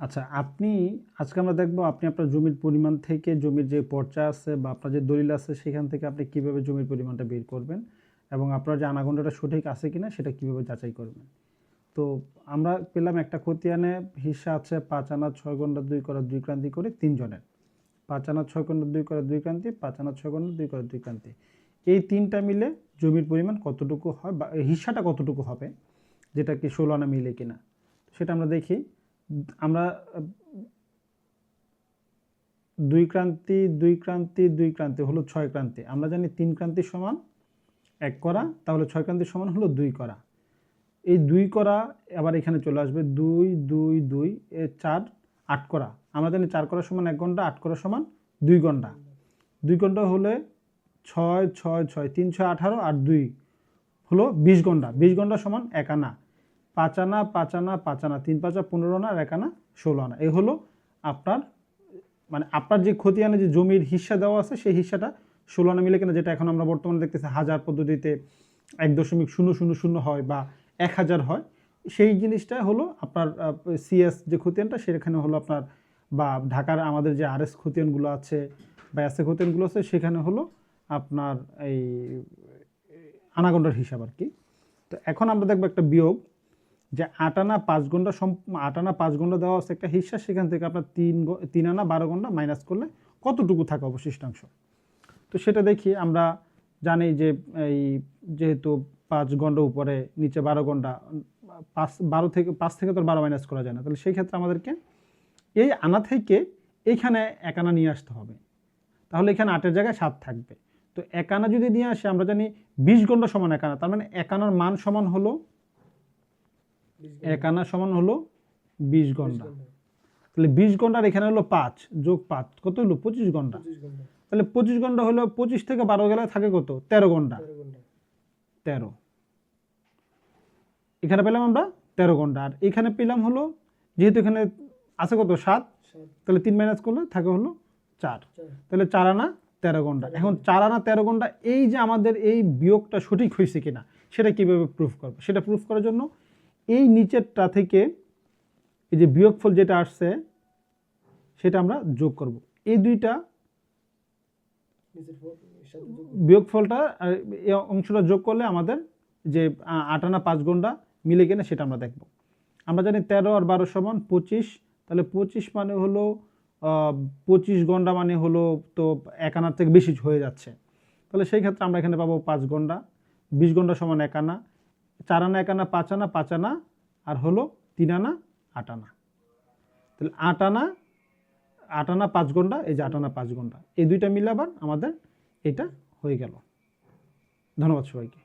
আচ্ছা, আজকে আমরা দেখব আপনি আপনার জমির পরিমাণ থেকে জমির যে পর্চা আছে বা আপনার যে দলিল আছে সেখান থেকে আপনি কিভাবে জমির পরিমাণটা বের করবেন এবং আপনার যে আনাগোনাটা সঠিক আছে কিনা সেটা কিভাবে যাচাই করবেন। তো আমরা পেলাম একটা খতিয়ানে হিস্সা আছে 5 আনা 6 গন্ডা 2 করা 2 ক্রান্তি করে 3 জনের। 5 আনা 6 গন্ডা 2 করা 2 ক্রান্তি, 5 আনা 6 গন্ডা 2 করা 2 ক্রান্তি। এই তিনটা মিলে জমির পরিমাণ কতটুকু হয় বা হিস্সাটা কতটুকু হবে, যেটা কি 16 আনা মিলে কিনা সেটা আমরা দেখি। আমরা 2 ক্রান্তি 2 ক্রান্তি 2 ক্রান্তি হলো 6 ক্রান্তি। আমরা জানি 3 ক্রান্তি সমান 1 করা, তাহলে 6 ক্রান্তি সমান হলো 2 করা। এই 2 করা আবার এখানে চলে আসবে 2 2 2 এ 4 8 করা। আমরা জানি 4 করা সমান 1 ঘন্টা, 8 করা সমান 2 ঘন্টা। 2 ঘন্টা হলে 6 6 6 3 6 18 আর 2 হলো 20 ঘন্টা। 20 ঘন্টা সমান 1 আনা। 5 আনা 5 আনা 5 আনা 3 5 15 আনা আর 1 আনা 16 আনা। এই হলো আপনার মানে আপনার যে খতিয়ানে যে জমির হিস্সা দেওয়া আছে সেই হিস্সাটা 16 আনা মিলে কিনা, যেটা এখন আমরা বর্তমানে দেখতেছি হাজার পদ্ধতিতে 1.000 হয় বা 1000 হয়। সেই জিনিসটা হলো আপনার সিএস যে খতিয়ানটা সেখানে হলো আপনার, বা ঢাকার আমাদের যে আরএস খতিয়ানগুলো আছে বা এসএ খতিয়ানগুলো আছে সেখানে হলো আপনার এই আনাগন্ডার হিসাব আর কি। তো এখন আমরা দেখবো একটা বিয়োগ, যে 8 আনা 5 ঘন্টা 8 আনা 5 ঘন্টা দেওয়া আছে একটা হিস্সা, সেখান থেকে আপনার 3 আনা 12 ঘন্টা মাইনাস করলে কতটুকু থাকে অবশিষ্টাংশ। তো সেটা দেখি। আমরা জানি যে এই যেহেতু 5 ঘন্টা উপরে নিচে 12 ঘন্টা, 5 থেকে তো 12 মাইনাস করা যায় না, তাহলে সেই ক্ষেত্রে আমাদেরকে এই আনা থেকে এইখানে 1 আনা নিয়ে আসতে হবে। তাহলে এখানে 8-এর জায়গায় 7 থাকবে। তো 1 আনা যদি নিয়ে আসে, আমরা জানি 20 ঘন্টা সমান 1 আনা, তার মানে 1 আনার মান সমান হলো 1 আনা সমান হলো 20 ঘন্টা। তাহলে 20 ঘন্টার এখানে হলো 5 যোগ 5 কত হলো 25 ঘন্টা। তাহলে 25 ঘন্টা হলো 25 থেকে 12 গেলে থাকে কত 13 ঘন্টা। 13 এখানে পেলাম আমরা 13 ঘন্টা। আর এখানে পেলাম হলো, যেহেতু এখানে আছে কত 7, তাহলে 3 মাইনাস করলে থাকে হলো 4। তাহলে 4 আনা 13 ঘন্টা। এখন 4 আনা 13 ঘন্টা, এই যে আমাদের এই বিয়োগটা সঠিক হয়েছে কিনা সেটা কিভাবে প্রুফ করব। সেটা প্রুফ করার জন্য এই নিচেরটা থেকে এই যে বিয়োগফল যেটা আসছে সেটা আমরা যোগ করব। এই দুইটা বিয়োগফলটা এই অংশটা যোগ করলে আমাদের যে 8 আনা 5 ঘন্টা মিলে কিনা সেটা আমরা দেখব। আমরা জানি 13 আর 12 সমান 25, তাহলে 25 মানে হলো 25 ঘন্টা মানে হলো তো 1 আনার থেকে বেশি হয়ে যাচ্ছে। তাহলে সেই ক্ষেত্রে আমরা এখানে পাবো 5 ঘন্টা। 20 ঘন্টা সমান 1 আনা। 4 আনা 1 আনা 5 আনা 5 আনা আর হলো 3 আনা 8 আনা। তাহলে 8 আনা 5 ঘন্টা, এই যে 8 আনা 5 ঘন্টা, এই দুইটা মিলে আবার আমাদের এটা হয়ে গেল। ধন্যবাদ সবাইকে।